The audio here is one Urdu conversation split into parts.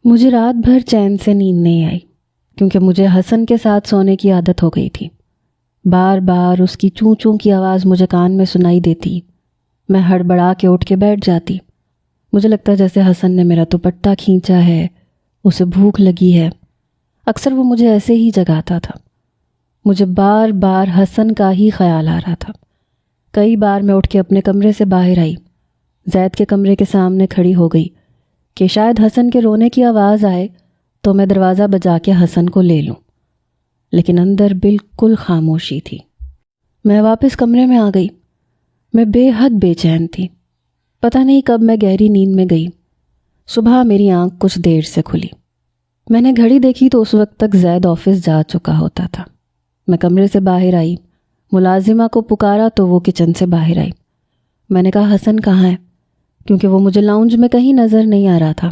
مجھے رات بھر چین سے نیند نہیں آئی کیونکہ مجھے حسن کے ساتھ سونے کی عادت ہو گئی تھی۔ بار بار اس کی چوں چوں کی آواز مجھے کان میں سنائی دیتی۔ میں ہڑبڑا کے اٹھ کے بیٹھ جاتی۔ مجھے لگتا جیسے حسن نے میرا دوپٹہ کھینچا ہے، اسے بھوک لگی ہے۔ اکثر وہ مجھے ایسے ہی جگاتا تھا۔ مجھے بار بار حسن کا ہی خیال آ رہا تھا۔ کئی بار میں اٹھ کے اپنے کمرے سے باہر آئی، زید کے کمرے کے سامنے کھڑی ہو گئی کہ شاید حسن کے رونے کی آواز آئے تو میں دروازہ بجا کے حسن کو لے لوں، لیکن اندر بالکل خاموشی تھی۔ میں واپس کمرے میں آ گئی۔ میں بے حد بے چین تھی۔ پتہ نہیں کب میں گہری نیند میں گئی۔ صبح میری آنکھ کچھ دیر سے کھلی۔ میں نے گھڑی دیکھی تو اس وقت تک زید آفس جا چکا ہوتا تھا۔ میں کمرے سے باہر آئی، ملازمہ کو پکارا تو وہ کچن سے باہر آئی۔ میں نے کہا حسن کہاں ہے، کیونکہ وہ مجھے لاؤنج میں کہیں نظر نہیں آ رہا تھا۔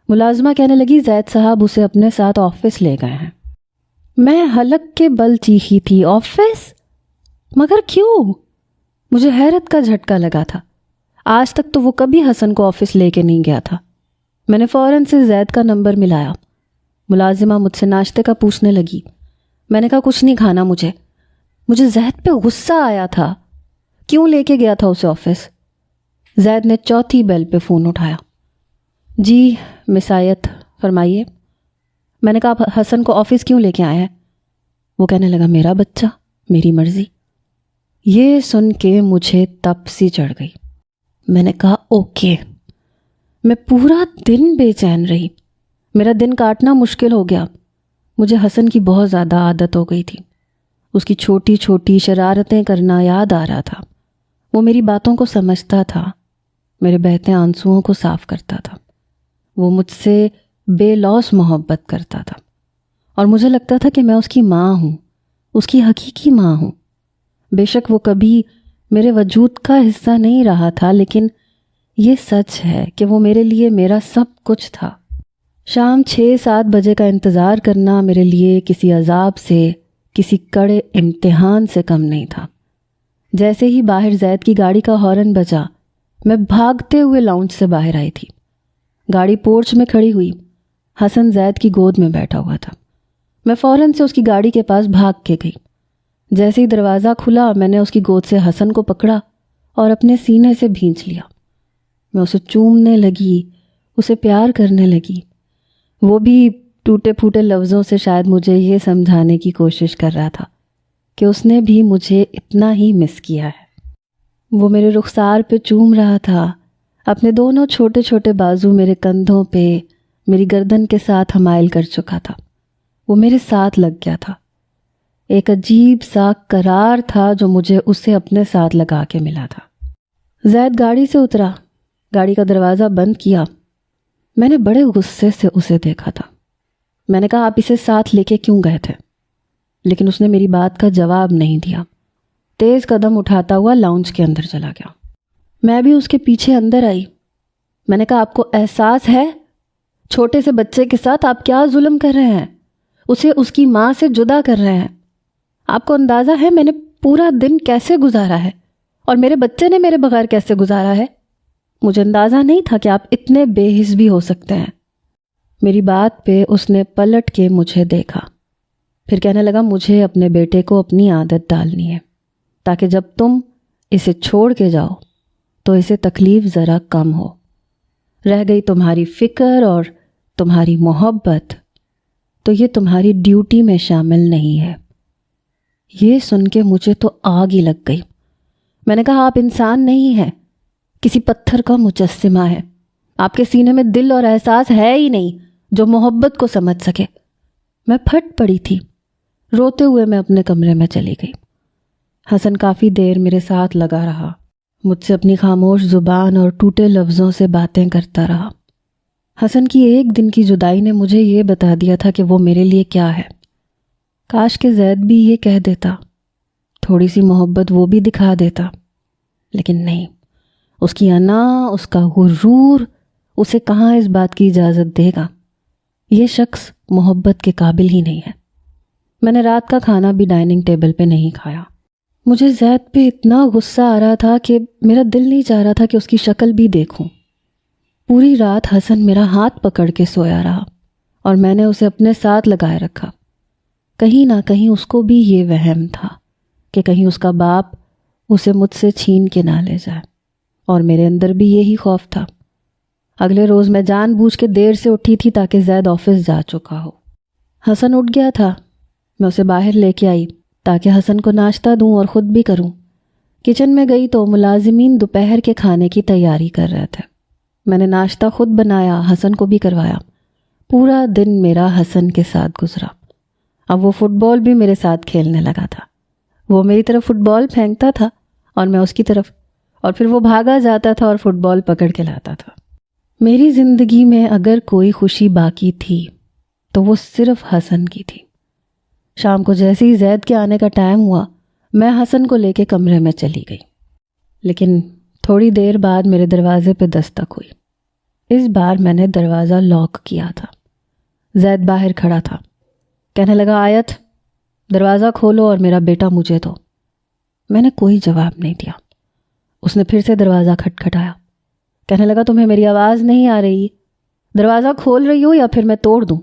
ملازمہ کہنے لگی زید صاحب اسے اپنے ساتھ آفس لے گئے ہیں۔ میں حلق کے بل چیخی تھی، آفس؟ مگر کیوں؟ مجھے حیرت کا جھٹکا لگا تھا۔ آج تک تو وہ کبھی حسن کو آفس لے کے نہیں گیا تھا۔ میں نے فوراً سے زید کا نمبر ملایا۔ ملازمہ مجھ سے ناشتے کا پوچھنے لگی۔ میں نے کہا کچھ نہیں کھانا مجھے زید پہ غصہ آیا تھا۔ کیوں لے کے گیا تھا اسے آفس؟ زید نے چوتھی بیل پہ فون اٹھایا۔ جی مس آیت، فرمائیے۔ میں نے کہا آپ حسن کو آفس کیوں لے کے آئے ہیں؟ وہ کہنے لگا میرا بچہ، میری مرضی۔ یہ سن کے مجھے تپ سی چڑھ گئی۔ میں نے کہا اوکے۔ میں پورا دن بے چین رہی۔ میرا دن کاٹنا مشکل ہو گیا۔ مجھے حسن کی بہت زیادہ عادت ہو گئی تھی۔ اس کی چھوٹی چھوٹی شرارتیں کرنا یاد آ رہا تھا۔ وہ میری باتوں کو سمجھتا تھا، میرے بہتے آنسوؤں کو صاف کرتا تھا۔ وہ مجھ سے بے لوث محبت کرتا تھا، اور مجھے لگتا تھا کہ میں اس کی ماں ہوں، اس کی حقیقی ماں ہوں۔ بے شک وہ کبھی میرے وجود کا حصہ نہیں رہا تھا، لیکن یہ سچ ہے کہ وہ میرے لیے میرا سب کچھ تھا۔ شام 6-7 بجے کا انتظار کرنا میرے لیے کسی عذاب سے، کسی کڑے امتحان سے کم نہیں تھا۔ جیسے ہی باہر زید کی گاڑی کا ہارن بجا، میں بھاگتے ہوئے لاؤنج سے باہر آئی تھی۔ گاڑی پورچ میں کھڑی ہوئی، حسن زید کی گود میں بیٹھا ہوا تھا۔ میں فوراً سے اس کی گاڑی کے پاس بھاگ کے گئی۔ جیسے ہی دروازہ کھلا میں نے اس کی گود سے حسن کو پکڑا اور اپنے سینے سے بھینچ لیا۔ میں اسے چومنے لگی، اسے پیار کرنے لگی۔ وہ بھی ٹوٹے پھوٹے لفظوں سے شاید مجھے یہ سمجھانے کی کوشش کر رہا تھا کہ اس نے بھی مجھے اتنا ہی مس کیا ہے۔ وہ میرے رخسار پہ چوم رہا تھا، اپنے دونوں چھوٹے چھوٹے بازو میرے کندھوں پہ، میری گردن کے ساتھ حمائل کر چکا تھا۔ وہ میرے ساتھ لگ گیا تھا۔ ایک عجیب سا قرار تھا جو مجھے اسے اپنے ساتھ لگا کے ملا تھا۔ زید گاڑی سے اترا، گاڑی کا دروازہ بند کیا۔ میں نے بڑے غصے سے اسے دیکھا تھا۔ میں نے کہا آپ اسے ساتھ لے کے کیوں گئے تھے؟ لیکن اس نے میری بات کا جواب نہیں دیا۔ تیز قدم اٹھاتا ہوا لاؤنج کے اندر چلا گیا۔ میں بھی اس کے پیچھے اندر آئی۔ میں نے کہا آپ کو احساس ہے چھوٹے سے بچے کے ساتھ آپ کیا ظلم کر رہے ہیں؟ اسے اس کی ماں سے جدا کر رہے ہیں۔ آپ کو اندازہ ہے میں نے پورا دن کیسے گزارا ہے، اور میرے بچے نے میرے بغیر کیسے گزارا ہے؟ مجھے اندازہ نہیں تھا کہ آپ اتنے بے حس بھی ہو سکتے ہیں۔ میری بات پہ اس نے پلٹ کے مجھے دیکھا، پھر کہنے لگا مجھے اپنے بیٹے کو اپنی عادت ڈالنی ہے تاکہ جب تم اسے چھوڑ کے جاؤ تو اسے تکلیف ذرا کم ہو۔ رہ گئی تمہاری فکر اور تمہاری محبت تو یہ تمہاری ڈیوٹی میں شامل نہیں ہے۔ یہ سن کے مجھے تو آگ ہی لگ گئی۔ میں نے کہا آپ انسان نہیں ہیں، کسی پتھر کا مجسمہ ہے۔ آپ کے سینے میں دل اور احساس ہے ہی نہیں جو محبت کو سمجھ سکے۔ میں پھٹ پڑی تھی۔ روتے ہوئے میں اپنے کمرے میں چلی گئی۔ حسن کافی دیر میرے ساتھ لگا رہا، مجھ سے اپنی خاموش زبان اور ٹوٹے لفظوں سے باتیں کرتا رہا۔ حسن کی ایک دن کی جدائی نے مجھے یہ بتا دیا تھا کہ وہ میرے لیے کیا ہے۔ کاش کہ زید بھی یہ کہہ دیتا، تھوڑی سی محبت وہ بھی دکھا دیتا، لیکن نہیں۔ اس کی انا، اس کا غرور اسے کہاں اس بات کی اجازت دے گا۔ یہ شخص محبت کے قابل ہی نہیں ہے۔ میں نے رات کا کھانا بھی ڈائننگ ٹیبل پہ نہیں کھایا۔ مجھے زید پہ اتنا غصہ آ رہا تھا کہ میرا دل نہیں چاہ رہا تھا کہ اس کی شکل بھی دیکھوں۔ پوری رات حسن میرا ہاتھ پکڑ کے سویا رہا اور میں نے اسے اپنے ساتھ لگائے رکھا۔ کہیں نہ کہیں اس کو بھی یہ وہم تھا کہ کہیں اس کا باپ اسے مجھ سے چھین کے نہ لے جائے، اور میرے اندر بھی یہی خوف تھا۔ اگلے روز میں جان بوجھ کے دیر سے اٹھی تھی تاکہ زید آفس جا چکا ہو۔ حسن اٹھ گیا تھا، میں اسے باہر لے کے آئی تاکہ حسن کو ناشتہ دوں اور خود بھی کروں۔ کچن میں گئی تو ملازمین دوپہر کے کھانے کی تیاری کر رہے تھے۔ میں نے ناشتہ خود بنایا، حسن کو بھی کروایا۔ پورا دن میرا حسن کے ساتھ گزرا۔ اب وہ فٹ بال بھی میرے ساتھ کھیلنے لگا تھا۔ وہ میری طرف فٹ بال پھینکتا تھا اور میں اس کی طرف، اور پھر وہ بھاگا جاتا تھا اور فٹ بال پکڑ کے لاتا تھا۔ میری زندگی میں اگر کوئی خوشی باقی تھی تو وہ صرف حسن کی تھی۔ شام کو جیسے ہی زید کے آنے کا ٹائم ہوا، میں حسن کو لے کے کمرے میں چلی گئی، لیکن تھوڑی دیر بعد میرے دروازے پہ دستک ہوئی۔ اس بار میں نے دروازہ لاک کیا تھا۔ زید باہر کھڑا تھا، کہنے لگا آیت دروازہ کھولو اور میرا بیٹا مجھے دو۔ میں نے کوئی جواب نہیں دیا۔ اس نے پھر سے دروازہ کھٹکھٹایا، کہنے لگا تمہیں میری آواز نہیں آ رہی؟ دروازہ کھول رہی ہو یا پھر میں توڑ دوں؟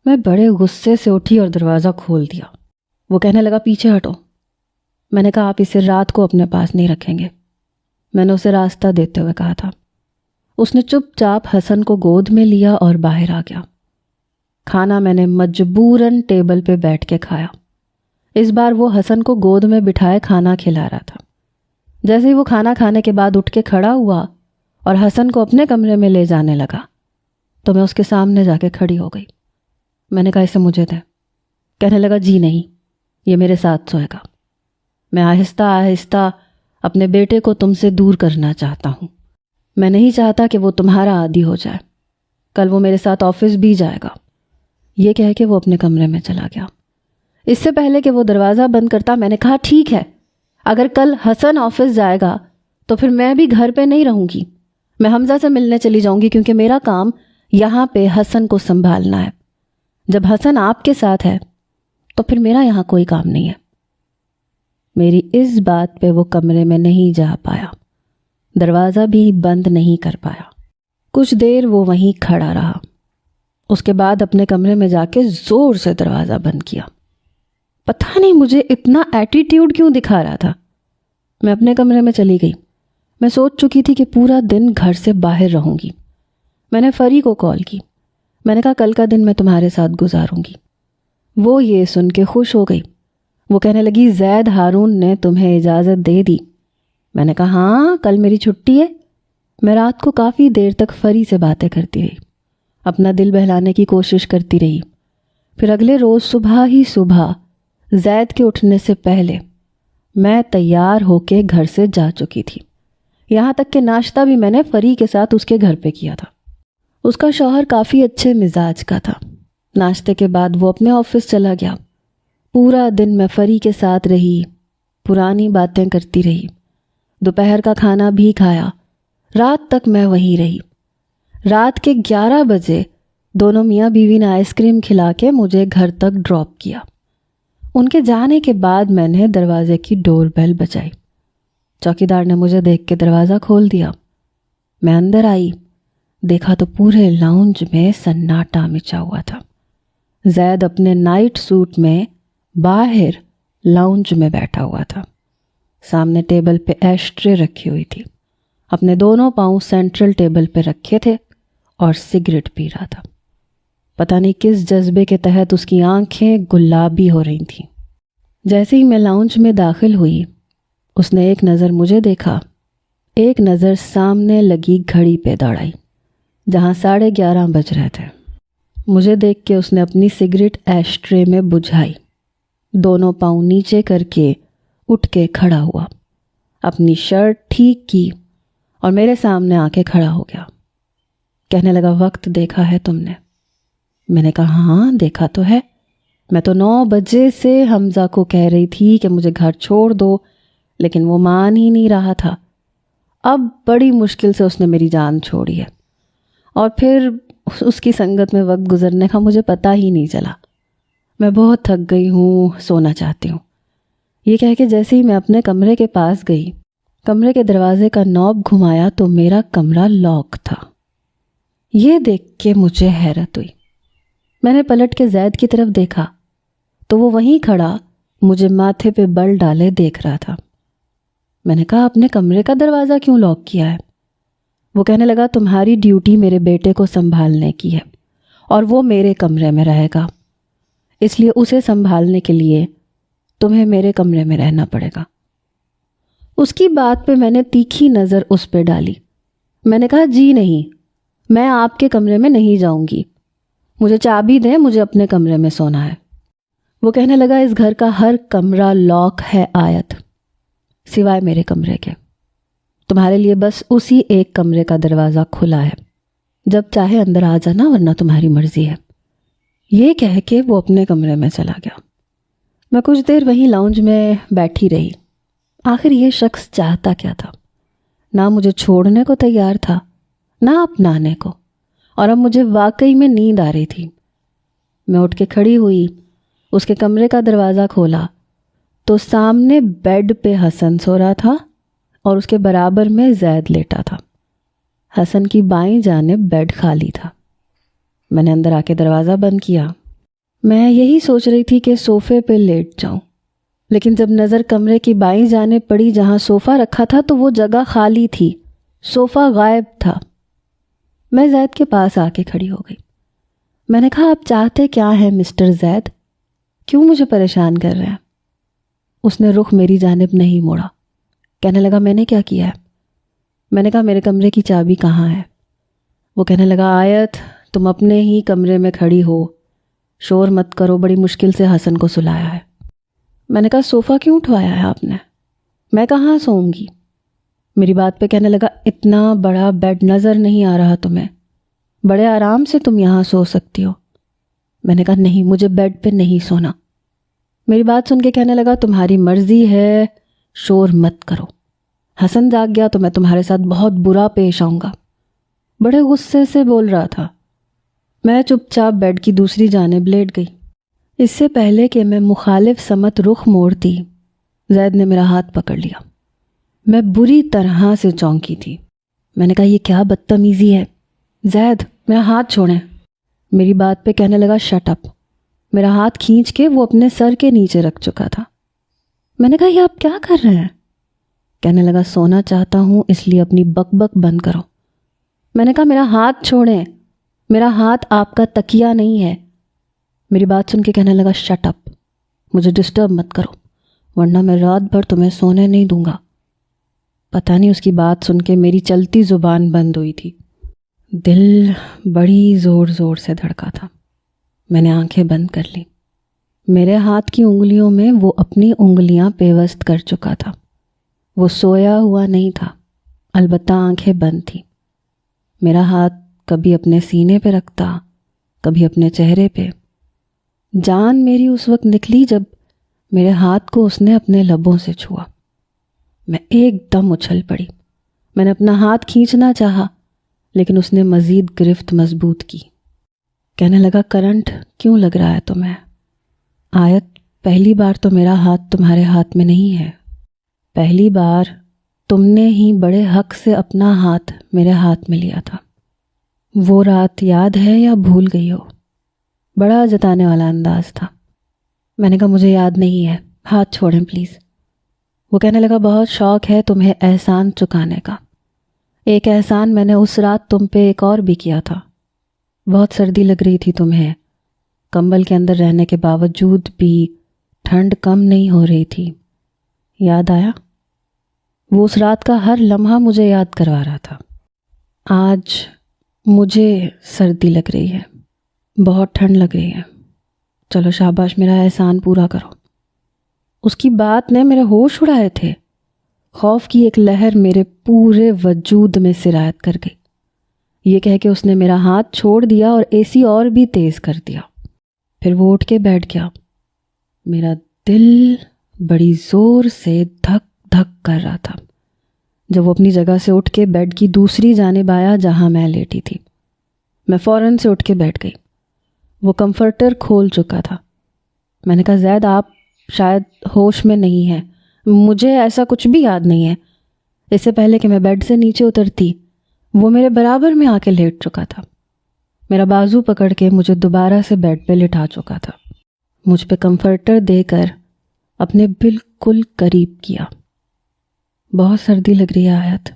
میں بڑے غصے سے اٹھی اور دروازہ کھول دیا۔ وہ کہنے لگا پیچھے ہٹو۔ میں نے کہا آپ اسے رات کو اپنے پاس نہیں رکھیں گے۔ میں نے اسے راستہ دیتے ہوئے کہا تھا۔ اس نے چپ چاپ حسن کو گود میں لیا اور باہر آ گیا۔ کھانا میں نے مجبوراً ٹیبل پہ بیٹھ کے کھایا۔ اس بار وہ حسن کو گود میں بٹھائے کھانا کھلا رہا تھا۔ جیسے ہی وہ کھانا کھانے کے بعد اٹھ کے کھڑا ہوا اور حسن کو اپنے کمرے میں لے جانے لگا تو میں اس کے سامنے جا کے کھڑی ہو گئی۔ میں نے کہا اسے مجھے دے۔ کہنے لگا جی نہیں، یہ میرے ساتھ سوئے گا۔ میں آہستہ آہستہ اپنے بیٹے کو تم سے دور کرنا چاہتا ہوں۔ میں نہیں چاہتا کہ وہ تمہارا عادی ہو جائے۔ کل وہ میرے ساتھ آفس بھی جائے گا۔ یہ کہہ کے وہ اپنے کمرے میں چلا گیا۔ اس سے پہلے کہ وہ دروازہ بند کرتا میں نے کہا ٹھیک ہے، اگر کل حسن آفس جائے گا تو پھر میں بھی گھر پہ نہیں رہوں گی۔ میں حمزہ سے ملنے چلی جاؤں گی کیونکہ میرا کام یہاں پہ حسن کو سنبھالنا ہے۔ جب حسن آپ کے ساتھ ہے تو پھر میرا یہاں کوئی کام نہیں ہے۔ میری اس بات پہ وہ کمرے میں نہیں جا پایا، دروازہ بھی بند نہیں کر پایا۔ کچھ دیر وہ وہیں کھڑا رہا، اس کے بعد اپنے کمرے میں جا کے زور سے دروازہ بند کیا۔ پتہ نہیں مجھے اتنا ایٹیٹیوڈ کیوں دکھا رہا تھا۔ میں اپنے کمرے میں چلی گئی۔ میں سوچ چکی تھی کہ پورا دن گھر سے باہر رہوں گی۔ میں نے فری کو کال کی۔ میں نے کہا کل کا دن میں تمہارے ساتھ گزاروں گی۔ وہ یہ سن کے خوش ہو گئی۔ وہ کہنے لگی زید ہارون نے تمہیں اجازت دے دی۔ میں نے کہا ہاں کل میری چھٹی ہے۔ میں رات کو کافی دیر تک فری سے باتیں کرتی رہی، اپنا دل بہلانے کی کوشش کرتی رہی۔ پھر اگلے روز صبح ہی صبح زید کے اٹھنے سے پہلے میں تیار ہو کے گھر سے جا چکی تھی۔ یہاں تک کہ ناشتہ بھی میں نے فری کے ساتھ اس کے گھر پہ کیا تھا۔ اس کا شوہر کافی اچھے مزاج کا تھا۔ ناشتے کے بعد وہ اپنے آفس چلا گیا۔ پورا دن میں فری کے ساتھ رہی، پرانی باتیں کرتی رہی، دوپہر کا کھانا بھی کھایا، رات تک میں وہیں رہی۔ رات کے 11 بجے دونوں میاں بیوی نے آئس کریم کھلا کے مجھے گھر تک ڈراپ کیا۔ ان کے جانے کے بعد میں نے دروازے کی ڈور بیل بجائی۔ چوکیدار نے مجھے دیکھ کے دروازہ کھول دیا۔ میں اندر آئی، دیکھا تو پورے لاؤنج میں سناٹا مچا ہوا تھا۔ زید اپنے نائٹ سوٹ میں باہر لاؤنج میں بیٹھا ہوا تھا۔ سامنے ٹیبل پہ ایش ٹرے رکھی ہوئی تھی، اپنے دونوں پاؤں سینٹرل ٹیبل پہ رکھے تھے اور سگریٹ پی رہا تھا۔ پتہ نہیں کس جذبے کے تحت اس کی آنکھیں گلابی ہو رہی تھیں۔ جیسے ہی میں لاؤنج میں داخل ہوئی، اس نے ایک نظر مجھے دیکھا، ایک نظر سامنے لگی گھڑی پہ دوڑائی جہاں 11:30 بج رہے تھے۔ مجھے دیکھ کے اس نے اپنی سگریٹ ایش ٹرے میں بجھائی، دونوں پاؤں نیچے کر کے اٹھ کے کھڑا ہوا، اپنی شرٹ ٹھیک کی اور میرے سامنے آ کے کھڑا ہو گیا۔ کہنے لگا وقت دیکھا ہے تم نے؟ میں نے کہا ہاں دیکھا تو ہے، میں تو 9 بجے سے حمزہ کو کہہ رہی تھی کہ مجھے گھر چھوڑ دو، لیکن وہ مان ہی نہیں رہا تھا۔ اب بڑی مشکل سے اس نے میری جان چھوڑی ہے، اور پھر اس کی سنگت میں وقت گزرنے کا مجھے پتہ ہی نہیں چلا۔ میں بہت تھک گئی ہوں، سونا چاہتی ہوں۔ یہ کہہ کے جیسے ہی میں اپنے کمرے کے پاس گئی، کمرے کے دروازے کا نوب گھمایا تو میرا کمرہ لاک تھا۔ یہ دیکھ کے مجھے حیرت ہوئی۔ میں نے پلٹ کے زید کی طرف دیکھا تو وہ وہیں کھڑا مجھے ماتھے پہ بل ڈالے دیکھ رہا تھا۔ میں نے کہا اپنے کمرے کا دروازہ کیوں لاک کیا ہے؟ وہ کہنے لگا تمہاری ڈیوٹی میرے بیٹے کو سنبھالنے کی ہے اور وہ میرے کمرے میں رہے گا، اس لیے اسے سنبھالنے کے لیے تمہیں میرے کمرے میں رہنا پڑے گا۔ اس کی بات پہ میں نے تیکھی نظر اس پہ ڈالی۔ میں نے کہا جی نہیں، میں آپ کے کمرے میں نہیں جاؤں گی، مجھے چابی دیں، مجھے اپنے کمرے میں سونا ہے۔ وہ کہنے لگا اس گھر کا ہر کمرہ لاک ہے آیت، سوائے میرے کمرے کے، تمہارے لیے بس اسی ایک کمرے کا دروازہ کھلا ہے، جب چاہے اندر آ جانا ورنہ تمہاری مرضی ہے۔ یہ کہہ کے وہ اپنے کمرے میں چلا گیا۔ میں کچھ دیر وہیں لاؤنج میں بیٹھی رہی۔ آخر یہ شخص چاہتا کیا تھا؟ نہ مجھے چھوڑنے کو تیار تھا نہ اپنانے کو، اور اب مجھے واقعی میں نیند آ رہی تھی۔ میں اٹھ کے کھڑی ہوئی، اس کے کمرے کا دروازہ کھولا تو سامنے بیڈ پہ حسن سو رہا تھا اور اس کے برابر میں زید لیٹا تھا۔ حسن کی بائیں جانب بیڈ خالی تھا۔ میں نے اندر آ کے دروازہ بند کیا۔ میں یہی سوچ رہی تھی کہ صوفے پہ لیٹ جاؤں، لیکن جب نظر کمرے کی بائیں جانب پڑی جہاں صوفہ رکھا تھا تو وہ جگہ خالی تھی، صوفہ غائب تھا۔ میں زید کے پاس آ کے کھڑی ہو گئی۔ میں نے کہا آپ چاہتے کیا ہیں مسٹر زید؟ کیوں مجھے پریشان کر رہے ہیں؟ اس نے رخ میری جانب نہیں موڑا۔ کہنے لگا میں نے کیا کیا ہے؟ میں نے کہا میرے کمرے کی چابی کہاں ہے؟ وہ کہنے لگا آیت تم اپنے ہی کمرے میں کھڑی ہو، شور مت کرو، بڑی مشکل سے حسن کو سلایا ہے۔ میں نے کہا صوفہ کیوں اٹھوایا ہے آپ نے؟ میں کہاں سوؤں گی؟ میری بات پہ کہنے لگا اتنا بڑا بیڈ نظر نہیں آ رہا تمہیں؟ بڑے آرام سے تم یہاں سو سکتی ہو۔ میں نے کہا نہیں، مجھے بیڈ پہ نہیں سونا۔ میری بات سن کے کہنے لگا تمہاری مرضی ہے، شور مت کرو، حسن جاگ گیا تو میں تمہارے ساتھ بہت برا پیش آؤں گا۔ بڑے غصے سے بول رہا تھا۔ میں چپ چاپ بیڈ کی دوسری جانب لیٹ گئی۔ اس سے پہلے کہ میں مخالف سمت رخ موڑتی، زید نے میرا ہاتھ پکڑ لیا۔ میں بری طرح سے چونکی تھی۔ میں نے کہا یہ کیا بدتمیزی ہے؟ زید میرا ہاتھ چھوڑیں۔ میری بات پہ کہنے لگا شٹ اپ۔ میرا ہاتھ کھینچ کے وہ اپنے سر کے نیچے رکھ چکا تھا۔ میں نے کہا یہ آپ کیا کر رہے ہیں؟ کہنے لگا سونا چاہتا ہوں اس لیے اپنی بک بک بند کرو۔ میں نے کہا میرا ہاتھ چھوڑیں، میرا ہاتھ آپ کا تکیہ نہیں ہے۔ میری بات سن کے کہنے لگا شٹ اپ، مجھے ڈسٹرب مت کرو ورنہ میں رات بھر تمہیں سونے نہیں دوں گا۔ پتہ نہیں اس کی بات سن کے میری چلتی زبان بند ہوئی تھی۔ دل بڑی زور زور سے دھڑکا تھا۔ میں نے آنکھیں بند کر لی۔ میرے ہاتھ کی انگلیوں میں وہ اپنی انگلیاں پیوست کر چکا تھا۔ وہ سویا ہوا نہیں تھا، البتہ آنکھیں بند تھیں۔ میرا ہاتھ کبھی اپنے سینے پہ رکھتا، کبھی اپنے چہرے پہ۔ جان میری اس وقت نکلی جب میرے ہاتھ کو اس نے اپنے لبوں سے چھوا۔ میں ایک دم اچھل پڑی۔ میں نے اپنا ہاتھ کھینچنا چاہا لیکن اس نے مزید گرفت مضبوط کی۔ کہنے لگا کرنٹ کیوں لگ رہا ہے تمہیں؟ آیت پہلی بار تو میرا ہاتھ تمہارے ہاتھ میں نہیں ہے، پہلی بار تم نے ہی بڑے حق سے اپنا ہاتھ میرے ہاتھ میں لیا تھا۔ وہ رات یاد ہے یا بھول گئی ہو؟ بڑا جتانے والا انداز تھا۔ میں نے کہا مجھے یاد نہیں ہے، ہاتھ چھوڑیں پلیز۔ وہ کہنے لگا بہت شوق ہے تمہیں احسان چکانے کا۔ ایک احسان میں نے اس رات تم پہ ایک اور بھی کیا تھا۔ بہت سردی لگ رہی تھی تمہیں، کمبل کے اندر رہنے کے باوجود بھی ٹھنڈ کم نہیں ہو رہی تھی، یاد آیا؟ وہ اس رات کا ہر لمحہ مجھے یاد کروا رہا تھا۔ آج مجھے سردی لگ رہی ہے، بہت ٹھنڈ لگ رہی ہے، چلو شاباش میرا احسان پورا کرو۔ اس کی بات نے میرے ہوش اڑائے تھے۔ خوف کی ایک لہر میرے پورے وجود میں سرایت کر گئی۔ یہ کہہ کے اس نے میرا ہاتھ چھوڑ دیا اور اے سی اور بھی تیز کر دیا۔ پھر وہ اٹھ کے بیٹھ گیا۔ میرا دل بڑی زور سے دھک دھک کر رہا تھا جب وہ اپنی جگہ سے اٹھ کے بیڈ کی دوسری جانب آیا جہاں میں لیٹی تھی۔ میں فوراً سے اٹھ کے بیٹھ گئی۔ وہ کمفرٹر کھول چکا تھا۔ میں نے کہا زید آپ شاید ہوش میں نہیں ہیں، مجھے ایسا کچھ بھی یاد نہیں ہے۔ اس سے پہلے کہ میں بیڈ سے نیچے اترتی وہ میرے برابر میں آ کے لیٹ چکا تھا۔ میرا بازو پکڑ کے مجھے دوبارہ سے بیڈ پہ لٹا چکا تھا، مجھ پہ کمفرٹر دے کر اپنے بالکل قریب کیا۔ بہت سردی لگ رہی ہے آیت،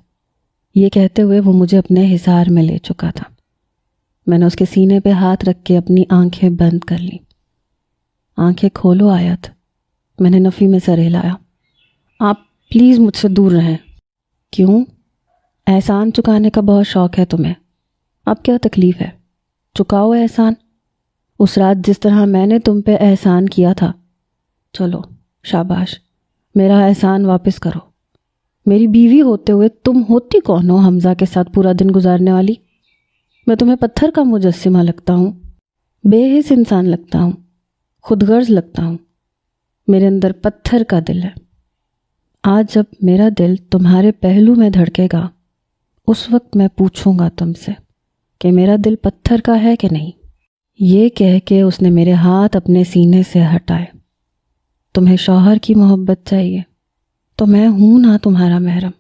یہ کہتے ہوئے وہ مجھے اپنے حصار میں لے چکا تھا۔ میں نے اس کے سینے پہ ہاتھ رکھ کے اپنی آنکھیں بند کر لیں۔ آنکھیں کھولو آیت، میں نے نفی میں سر ہلایا۔ آپ پلیز مجھ سے دور رہیں۔ کیوں؟ احسان چکانے کا بہت شوق ہے تمہیں، اب کیا تکلیف ہے؟ چکاؤ احسان، اس رات جس طرح میں نے تم پہ احسان کیا تھا۔ چلو شاباش، میرا احسان واپس کرو۔ میری بیوی ہوتے ہوئے تم ہوتی کون ہو حمزہ کے ساتھ پورا دن گزارنے والی؟ میں تمہیں پتھر کا مجسمہ لگتا ہوں، بے حس انسان لگتا ہوں، خود غرض لگتا ہوں۔ میرے اندر پتھر کا دل ہے۔ آج جب میرا دل تمہارے پہلو میں دھڑکے گا، اس وقت میں پوچھوں گا تم سے کہ میرا دل پتھر کا ہے کہ نہیں۔ یہ کہہ کے اس نے میرے ہاتھ اپنے سینے سے ہٹائے۔ تمہیں شوہر کی محبت چاہیے تو میں ہوں نا تمہارا محرم،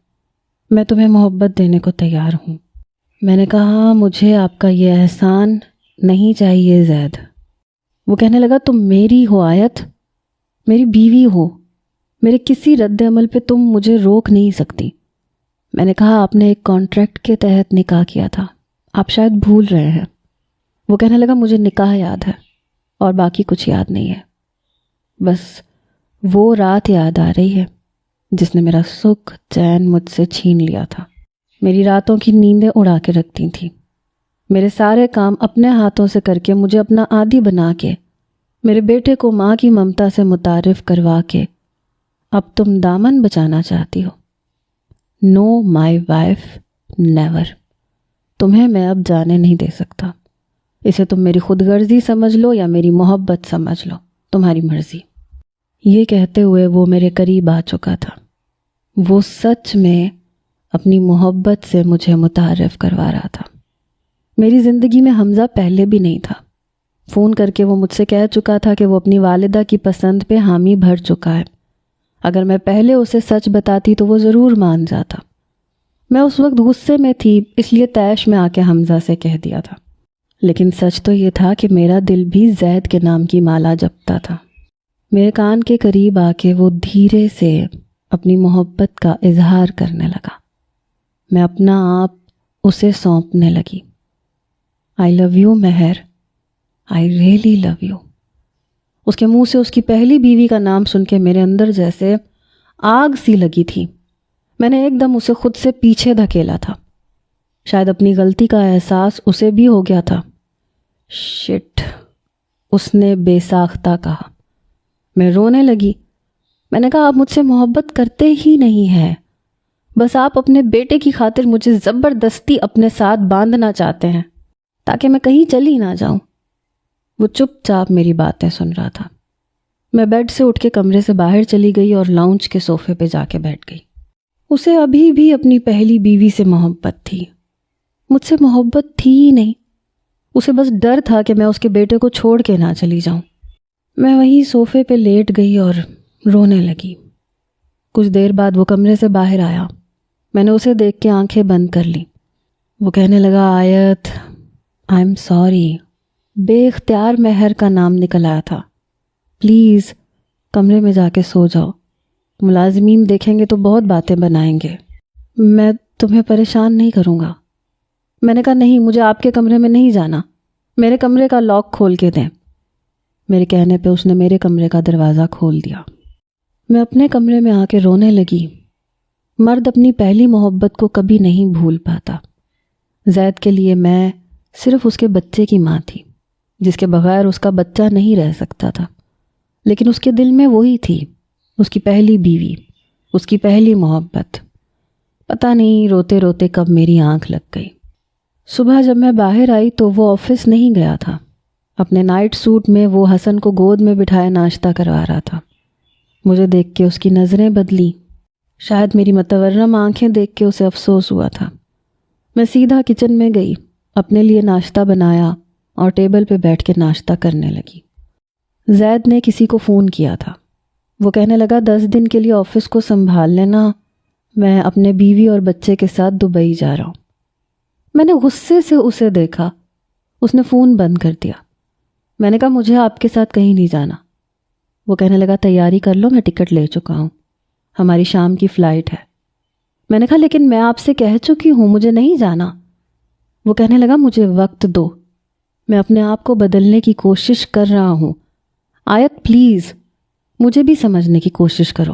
میں تمہیں محبت دینے کو تیار ہوں۔ میں نے کہا مجھے آپ کا یہ احسان نہیں چاہیے زید۔ وہ کہنے لگا تم میری ہو آیت، میری بیوی ہو، میرے کسی رد عمل پہ تم مجھے روک نہیں سکتی۔ میں نے کہا آپ نے ایک کانٹریکٹ کے تحت نکاح کیا تھا، آپ شاید بھول رہے ہیں۔ وہ کہنے لگا مجھے نکاح یاد ہے اور باقی کچھ یاد نہیں ہے، بس وہ رات یاد آ رہی ہے جس نے میرا سکھ چین مجھ سے چھین لیا تھا، میری راتوں کی نیندیں اڑا کے رکھتی تھی، میرے سارے کام اپنے ہاتھوں سے کر کے مجھے اپنا عادی بنا کے، میرے بیٹے کو ماں کی ممتا سے متعارف کروا کے اب تم دامن بچانا چاہتی ہو۔ نو مائی وائف نیور، تمہیں میں اب جانے نہیں دے سکتا۔ اسے تم میری خود غرضی سمجھ لو یا میری محبت سمجھ لو، تمہاری مرضی۔ یہ کہتے ہوئے وہ میرے قریب آ چکا تھا۔ وہ سچ میں اپنی محبت سے مجھے متعارف کروا رہا تھا۔ میری زندگی میں حمزہ پہلے بھی نہیں تھا۔ فون کر کے وہ مجھ سے کہہ چکا تھا کہ وہ اپنی والدہ کی پسند پہ حامی بھر چکا ہے۔ اگر میں پہلے اسے سچ بتاتی تو وہ ضرور مان جاتا۔ میں اس وقت غصے میں تھی، اس لیے طیش میں آ کے حمزہ سے کہہ دیا تھا، لیکن سچ تو یہ تھا کہ میرا دل بھی زید کے نام کی مالا جپتا تھا۔ میرے کان کے قریب آ کے وہ دھیرے سے اپنی محبت کا اظہار کرنے لگا۔ میں اپنا آپ اسے سونپنے لگی۔ آئی لو یو مہر، آئی ریئلی لو یو۔ اس کے منہ سے اس کی پہلی بیوی کا نام سن کے میرے اندر جیسے آگ سی لگی تھی۔ میں نے ایک دم اسے خود سے پیچھے دھکیلا تھا۔ شاید اپنی غلطی کا احساس اسے بھی ہو گیا تھا۔ شٹ، اس نے بے ساختہ کہا۔ میں رونے لگی۔ میں نے کہا آپ مجھ سے محبت کرتے ہی نہیں ہیں، بس آپ اپنے بیٹے کی خاطر مجھے زبردستی اپنے ساتھ باندھنا چاہتے ہیں تاکہ میں کہیں چلی نہ جاؤں۔ وہ چپ چاپ میری باتیں سن رہا تھا۔ میں بیڈ سے اٹھ کے کمرے سے باہر چلی گئی اور لاؤنج کے صوفے پہ جا کے بیٹھ گئی۔ اسے ابھی بھی اپنی پہلی بیوی سے محبت تھی، مجھ سے محبت تھی ہی نہیں۔ اسے بس ڈر تھا کہ میں اس کے بیٹے کو چھوڑ کے نہ چلی جاؤں۔ میں وہیں صوفے پہ لیٹ گئی اور رونے لگی۔ کچھ دیر بعد وہ کمرے سے باہر آیا۔ میں نے اسے دیکھ کے آنکھیں بند کر لیں۔ وہ کہنے لگا آیت آئی ایم سوری، بے اختیار مہر کا نام نکل آیا تھا، پلیز کمرے میں جا کے سو جاؤ، ملازمین دیکھیں گے تو بہت باتیں بنائیں گے۔ میں تمہیں پریشان نہیں کروں گا۔ میں نے کہا نہیں، مجھے آپ کے کمرے میں نہیں جانا، میرے کمرے کا لاک کھول کے دیں۔ میرے کہنے پہ اس نے میرے کمرے کا دروازہ کھول دیا۔ میں اپنے کمرے میں آ کے رونے لگی۔ مرد اپنی پہلی محبت کو کبھی نہیں بھول پاتا۔ زید کے لیے میں صرف اس کے بچے کی ماں تھی، جس کے بغیر اس کا بچہ نہیں رہ سکتا تھا، لیکن اس کے دل میں وہی تھی، اس کی پہلی بیوی، اس کی پہلی محبت۔ پتہ نہیں روتے روتے کب میری آنکھ لگ گئی۔ صبح جب میں باہر آئی تو وہ آفس نہیں گیا تھا۔ اپنے نائٹ سوٹ میں وہ حسن کو گود میں بٹھائے ناشتہ کروا رہا تھا۔ مجھے دیکھ کے اس کی نظریں بدلی، شاید میری متورم آنکھیں دیکھ کے اسے افسوس ہوا تھا۔ میں سیدھا کچن میں گئی، اپنے لیے ناشتہ بنایا اور ٹیبل پہ بیٹھ کے ناشتہ کرنے لگی۔ زید نے کسی کو فون کیا تھا۔ وہ کہنے لگا 10 دن کے لیے آفس کو سنبھال لینا، میں اپنے بیوی اور بچے کے ساتھ دبئی جا رہا ہوں۔ میں نے غصے سے اسے دیکھا۔ اس نے فون بند کر دیا۔ میں نے کہا مجھے آپ کے ساتھ کہیں نہیں جانا۔ وہ کہنے لگا تیاری کر لو، میں ٹکٹ لے چکا ہوں، ہماری شام کی فلائٹ ہے۔ میں نے کہا لیکن میں آپ سے کہہ چکی ہوں مجھے نہیں جانا۔ وہ کہنے لگا مجھے وقت دو، میں اپنے آپ کو بدلنے کی کوشش کر رہا ہوں، آیت پلیز مجھے بھی سمجھنے کی کوشش کرو۔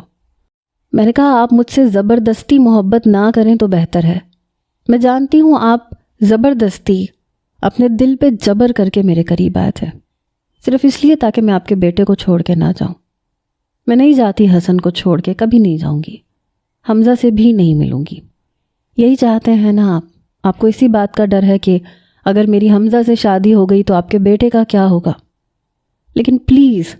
میں نے کہا آپ مجھ سے زبردستی محبت نہ کریں تو بہتر ہے۔ میں جانتی ہوں آپ زبردستی اپنے دل پہ جبر کر کے میرے قریب آئے تھے، صرف اس لیے تاکہ میں آپ کے بیٹے کو چھوڑ کے نہ جاؤں۔ میں نہیں جاتی حسن کو چھوڑ کے، کبھی نہیں جاؤں گی، حمزہ سے بھی نہیں ملوں گی۔ یہی چاہتے ہیں نا آپ کو اسی بات کا ڈر ہے کہ اگر میری حمزہ سے شادی ہو گئی تو آپ کے بیٹے کا کیا ہوگا۔ لیکن پلیز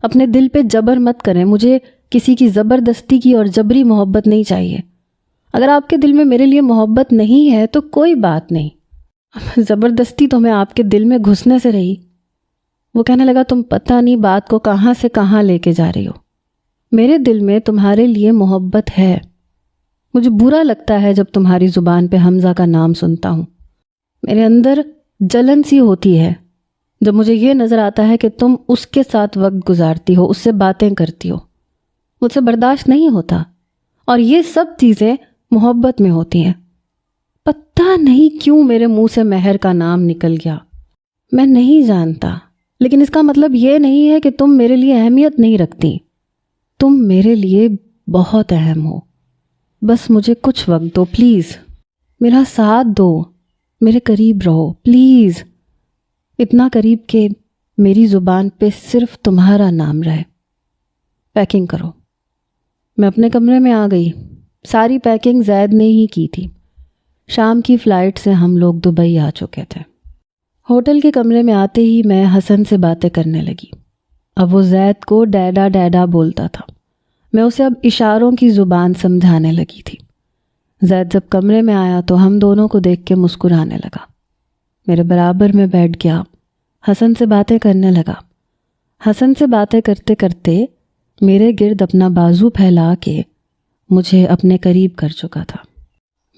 اپنے دل پہ جبر مت کریں، مجھے کسی کی زبردستی کی اور جبری محبت نہیں چاہیے۔ اگر آپ کے دل میں میرے لیے محبت نہیں ہے تو کوئی بات نہیں، زبردستی تو میں آپ کے دل میں گھسنے سے رہی۔ وہ کہنے لگا تم پتہ نہیں بات کو کہاں سے کہاں لے کے جا رہی ہو، میرے دل میں تمہارے لیے محبت ہے، مجھے برا لگتا ہے جب تمہاری زبان پہ حمزہ کا نام سنتا ہوں، میرے اندر جلن سی ہوتی ہے جب مجھے یہ نظر آتا ہے کہ تم اس کے ساتھ وقت گزارتی ہو، اس سے باتیں کرتی ہو، مجھ سے برداشت نہیں ہوتا۔ اور یہ سب چیزیں محبت میں ہوتی ہیں۔ پتہ نہیں کیوں میرے منہ سے مہر کا نام نکل گیا، میں نہیں جانتا، لیکن اس کا مطلب یہ نہیں ہے کہ تم میرے لیے اہمیت نہیں رکھتی، تم میرے لیے بہت اہم ہو۔ بس مجھے کچھ وقت دو پلیز، میرا ساتھ دو، میرے قریب رہو پلیز، اتنا قریب کہ میری زبان پہ صرف تمہارا نام رہے۔ پیکنگ کرو۔ میں اپنے کمرے میں آ گئی، ساری پیکنگ زید نے ہی کی تھی۔ شام کی فلائٹ سے ہم لوگ دبئی آ چکے تھے۔ ہوٹل کے کمرے میں آتے ہی میں حسن سے باتیں کرنے لگی۔ اب وہ زید کو ڈیڈا ڈیڈا بولتا تھا، میں اسے اب اشاروں کی زبان سمجھانے لگی تھی۔ زید جب کمرے میں آیا تو ہم دونوں کو دیکھ کے مسکرانے لگا، میرے برابر میں بیٹھ گیا، حسن سے باتیں کرنے لگا۔ حسن سے باتیں کرتے کرتے میرے گرد اپنا بازو پھیلا کے مجھے اپنے قریب کر چکا تھا۔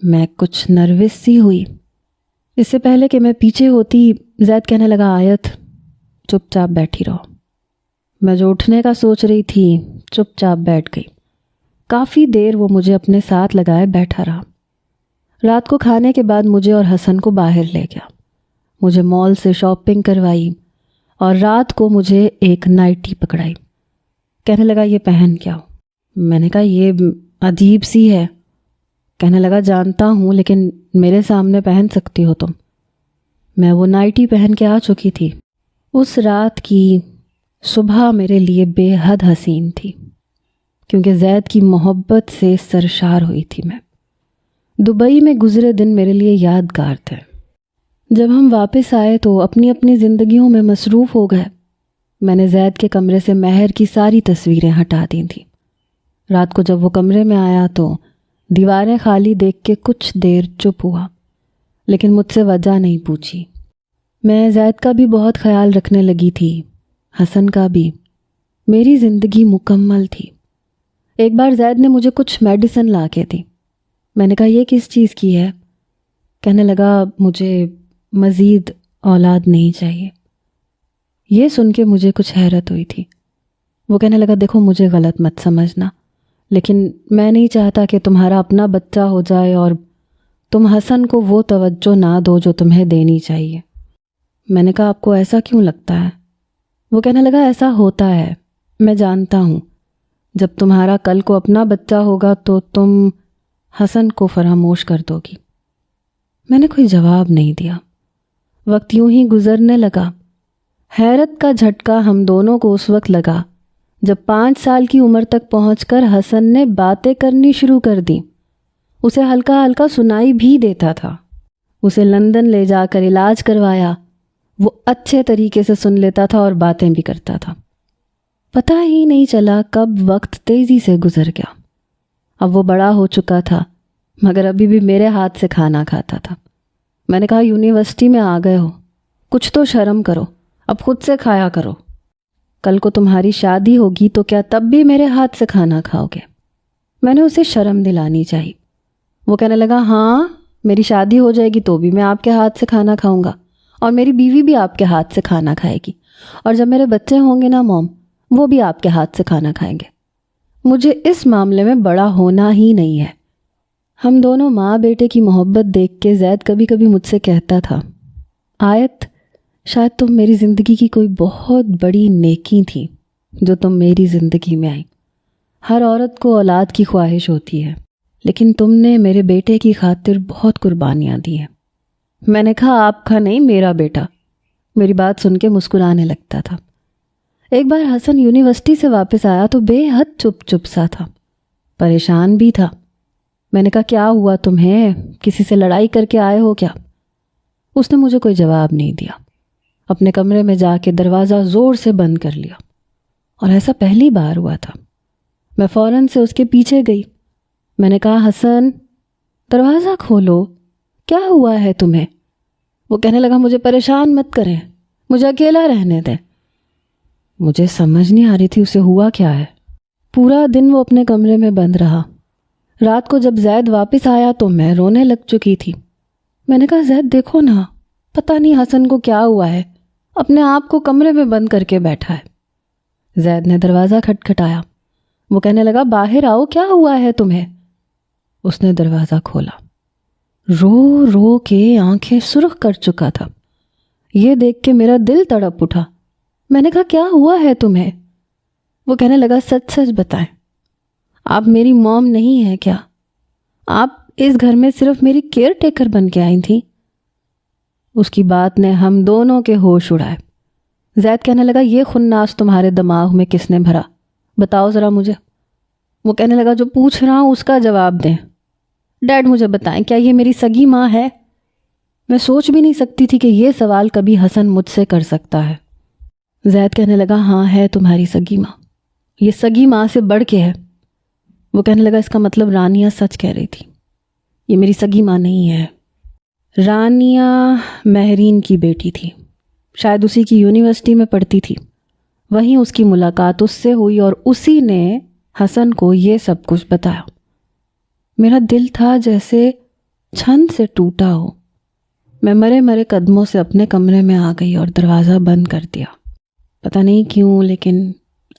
میں کچھ نروس سی ہوئی۔ اس سے پہلے کہ میں پیچھے ہوتی زید کہنے لگا آیت چپ چاپ بیٹھی رہو۔ میں جو اٹھنے کا سوچ رہی تھی چپ چاپ بیٹھ گئی۔ کافی دیر وہ مجھے اپنے ساتھ لگائے بیٹھا رہا۔ رات کو کھانے کے بعد مجھے اور حسن کو باہر لے گیا، مجھے مال سے شاپنگ کروائی اور رات کو مجھے ایک نائٹی پکڑائی۔ کہنے لگا یہ پہن کے آؤ۔ میں نے کہا یہ عجیب سی ہے۔ کہنے لگا جانتا ہوں لیکن میرے سامنے پہن سکتی ہو تم۔ میں وہ نائٹی پہن کے آ چکی تھی۔ اس رات کی صبح میرے لیے بے حد حسین تھی کیونکہ زید کی محبت سے سرشار ہوئی تھی میں۔ دبئی میں گزرے دن میرے لیے یادگار تھے۔ جب ہم واپس آئے تو اپنی اپنی زندگیوں میں مصروف ہو گئے۔ میں نے زید کے کمرے سے مہر کی ساری تصویریں ہٹا دی تھیں۔ رات کو جب وہ کمرے میں آیا تو دیواریں خالی دیکھ کے کچھ دیر چپ ہوا، لیکن مجھ سے وجہ نہیں پوچھی۔ میں زید کا بھی بہت خیال رکھنے لگی تھی، حسن کا بھی۔ میری زندگی مکمل تھی۔ ایک بار زید نے مجھے کچھ میڈیسن لا کے دی۔ میں نے کہا یہ کس چیز کی ہے؟ کہنے لگا مجھے مزید اولاد نہیں چاہیے۔ یہ سن کے مجھے کچھ حیرت ہوئی تھی۔ وہ کہنے لگا دیکھو مجھے غلط مت سمجھنا، لیکن میں نہیں چاہتا کہ تمہارا اپنا بچہ ہو جائے اور تم حسن کو وہ توجہ نہ دو جو تمہیں دینی چاہیے۔ میں نے کہا آپ کو ایسا کیوں لگتا ہے؟ وہ کہنے لگا ایسا ہوتا ہے، میں جانتا ہوں، جب تمہارا کل کو اپنا بچہ ہوگا تو تم حسن کو فراموش کر دو گی۔ میں نے کوئی جواب نہیں دیا۔ وقت یوں ہی گزرنے لگا۔ حیرت کا جھٹکا ہم دونوں کو اس وقت لگا جب 5 سال کی عمر تک پہنچ کر حسن نے باتیں کرنی شروع کر دیں۔ اسے ہلکا ہلکا سنائی بھی دیتا تھا۔ اسے لندن لے جا کر علاج کروایا، وہ اچھے طریقے سے سن لیتا تھا اور باتیں بھی کرتا تھا۔ پتہ ہی نہیں چلا کب وقت تیزی سے گزر گیا۔ اب وہ بڑا ہو چکا تھا مگر ابھی بھی میرے ہاتھ سے کھانا کھاتا تھا۔ میں نے کہا یونیورسٹی میں آ گئے ہو، کچھ تو شرم کرو، اب خود سے کھایا کرو۔ کل کو تمہاری شادی ہوگی تو کیا تب بھی میرے ہاتھ سے کھانا کھاؤ گے؟ میں نے اسے شرم دلانی چاہی۔ وہ کہنے لگا ہاں میری شادی ہو جائے گی تو بھی میں آپ کے ہاتھ سے کھانا کھاؤں گا، اور میری بیوی بھی آپ کے ہاتھ سے کھانا کھائے گی، اور جب میرے بچے ہوں گے نا موم، وہ بھی آپ کے ہاتھ سے کھانا کھائیں گے۔ مجھے اس معاملے میں بڑا ہونا ہی نہیں ہے۔ ہم دونوں ماں بیٹے کی محبت دیکھ کے زید کبھی کبھی مجھ سے کہتا تھا، آیت، شاید تم میری زندگی کی کوئی بہت بڑی نیکی تھی جو تم میری زندگی میں آئی۔ ہر عورت کو اولاد کی خواہش ہوتی ہے، لیکن تم نے میرے بیٹے کی خاطر بہت قربانیاں دی ہیں۔ میں نے کہا، آپ کا نہیں، میرا بیٹا۔ میری بات سن کے مسکرانے لگتا تھا۔ ایک بار حسن یونیورسٹی سے واپس آیا تو بے حد چپ سا تھا، پریشان بھی تھا۔ میں نے کہا، کیا ہوا تمہیں؟ کسی سے لڑائی کر کے آئے ہو کیا؟ اس نے مجھے کوئی جواب نہیں دیا، اپنے کمرے میں جا کے دروازہ زور سے بند کر لیا، اور ایسا پہلی بار ہوا تھا۔ میں فوراً سے اس کے پیچھے گئی۔ میں نے کہا، حسن، دروازہ کھولو، کیا ہوا ہے تمہیں؟ وہ کہنے لگا، مجھے پریشان مت کریں، مجھے اکیلا رہنے دیں۔ مجھے سمجھ نہیں آ رہی تھی اسے ہوا کیا ہے۔ پورا دن وہ اپنے کمرے میں بند رہا۔ رات کو جب زید واپس آیا تو میں رونے لگ چکی تھی۔ میں نے کہا، زید دیکھو نا، پتہ نہیں حسن کو کیا ہوا ہے، اپنے آپ کو کمرے میں بند کر کے بیٹھا ہے۔ زید نے دروازہ کھٹکھٹایا۔ وہ کہنے لگا، باہر آؤ، کیا ہوا ہے تمہیں؟ اس نے دروازہ کھولا، رو رو کے آنکھیں سرخ کر چکا تھا۔ یہ دیکھ کے میرا دل تڑپ اٹھا۔ میں نے کہا، کیا ہوا ہے تمہیں؟ وہ کہنے لگا، سچ سچ بتائیں، آپ میری موم نہیں ہیں کیا؟ آپ اس گھر میں صرف میری کیئر ٹیکر بن کے آئی تھیں؟ اس کی بات نے ہم دونوں کے ہوش اڑائے۔ زید کہنے لگا، یہ خناس تمہارے دماغ میں کس نے بھرا؟ بتاؤ ذرا مجھے۔ وہ کہنے لگا، جو پوچھ رہا ہوں اس کا جواب دیں۔ ڈیڈ مجھے بتائیں، کیا یہ میری سگی ماں ہے؟ میں سوچ بھی نہیں سکتی تھی کہ یہ سوال کبھی حسن مجھ سے کر سکتا ہے۔ زید کہنے لگا، ہاں ہے تمہاری سگی ماں، یہ سگی ماں سے بڑھ کے ہے۔ وہ کہنے لگا، اس کا مطلب رانیہ سچ کہہ رہی تھی، یہ میری سگی ماں نہیں ہے۔ رانیہ مہرین کی بیٹی تھی، شاید اسی کی یونیورسٹی میں پڑھتی تھی۔ وہیں اس کی ملاقات اس سے ہوئی اور اسی نے حسن کو یہ سب کچھ بتایا۔ میرا دل تھا جیسے چھن سے ٹوٹا ہو۔ میں مرے مرے قدموں سے اپنے کمرے میں آ گئی اور دروازہ بند کر دیا۔ پتہ نہیں کیوں، لیکن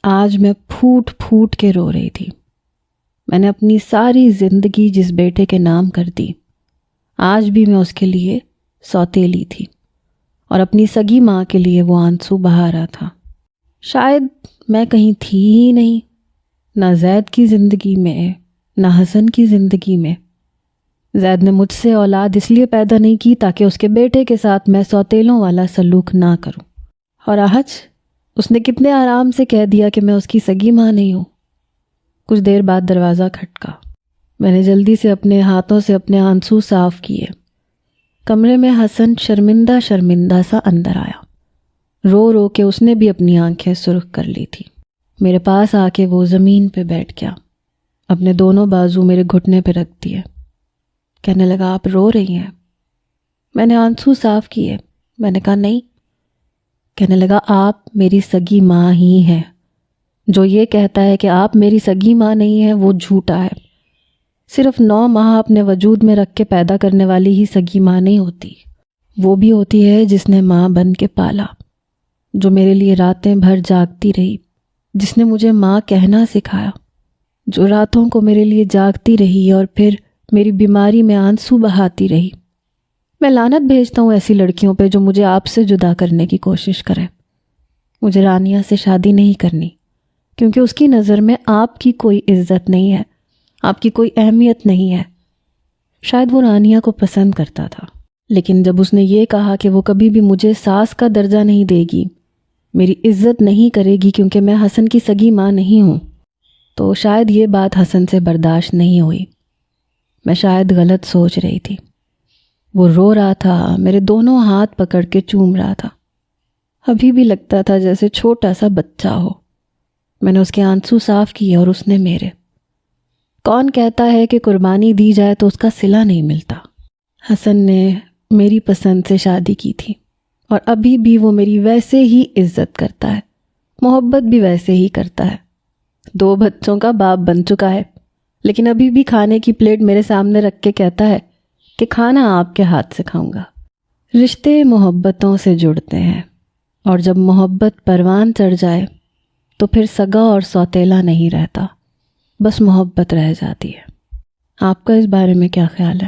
آج میں پھوٹ پھوٹ کے رو رہی تھی۔ میں نے اپنی ساری زندگی جس بیٹے کے نام کر دی، آج بھی میں اس کے لیے سوتیلی تھی، اور اپنی سگی ماں کے لیے وہ آنسو بہا رہا تھا۔ شاید میں کہیں تھی ہی نہیں، نہ زید کی زندگی میں نہ حسن کی زندگی میں۔ زید نے مجھ سے اولاد اس لیے پیدا نہیں کی تاکہ اس کے بیٹے کے ساتھ میں سوتیلوں والا سلوک نہ کروں، اور آج اس نے کتنے آرام سے کہہ دیا کہ میں اس کی سگی ماں نہیں ہوں۔ کچھ دیر بعد دروازہ کھٹکا۔ میں نے جلدی سے اپنے ہاتھوں سے اپنے آنسو صاف کیے۔ کمرے میں حسن شرمندہ شرمندہ سا اندر آیا۔ رو رو کے اس نے بھی اپنی آنکھیں سرخ کر لی تھی۔ میرے پاس آ کے وہ زمین پہ بیٹھ گیا، اپنے دونوں بازو میرے گھٹنے پہ رکھ دیے۔ کہنے لگا، آپ رو رہی ہیں؟ میں نے آنسو صاف کیے۔ میں نے کہا، نہیں۔ کہنے لگا، آپ میری سگی ماں ہی ہیں۔ جو یہ کہتا ہے کہ آپ میری سگی ماں نہیں ہیں وہ جھوٹا ہے۔ صرف 9 ماہ اپنے وجود میں رکھ کے پیدا کرنے والی ہی سگی ماں نہیں ہوتی، وہ بھی ہوتی ہے جس نے ماں بن کے پالا، جو میرے لیے راتیں بھر جاگتی رہی، جس نے مجھے ماں کہنا سکھایا، جو راتوں کو میرے لیے جاگتی رہی اور پھر میری بیماری میں آنسو بہاتی رہی۔ میں لعنت بھیجتا ہوں ایسی لڑکیوں پہ جو مجھے آپ سے جدا کرنے کی کوشش کریں۔ مجھے رانیہ سے شادی نہیں کرنی، کیونکہ اس کی نظر میں آپ کی کوئی عزت نہیں ہے، آپ کی کوئی اہمیت نہیں ہے۔ شاید وہ رانیہ کو پسند کرتا تھا، لیکن جب اس نے یہ کہا کہ وہ کبھی بھی مجھے ساس کا درجہ نہیں دے گی، میری عزت نہیں کرے گی کیونکہ میں حسن کی سگی ماں نہیں ہوں، تو شاید یہ بات حسن سے برداشت نہیں ہوئی۔ میں شاید غلط سوچ رہی تھی۔ وہ رو رہا تھا، میرے دونوں ہاتھ پکڑ کے چوم رہا تھا، ابھی بھی لگتا تھا جیسے چھوٹا سا بچہ ہو۔ میں نے اس کے آنسو صاف کیے اور اس نے میرے۔ کون کہتا ہے کہ قربانی دی جائے تو اس کا صلہ نہیں ملتا؟ حسن نے میری پسند سے شادی کی تھی، اور ابھی بھی وہ میری ویسے ہی عزت کرتا ہے، محبت بھی ویسے ہی کرتا ہے۔ 2 بچوں کا باپ بن چکا ہے، لیکن ابھی بھی کھانے کی پلیٹ میرے سامنے رکھ کے کہتا ہے کہ کھانا آپ کے ہاتھ سے کھاؤں گا۔ رشتے محبتوں سے جڑتے ہیں، اور جب محبت پروان چڑھ جائے تو پھر سگا اور سوتیلا نہیں رہتا، بس محبت رہ جاتی ہے۔ آپ کا اس بارے میں کیا خیال ہے؟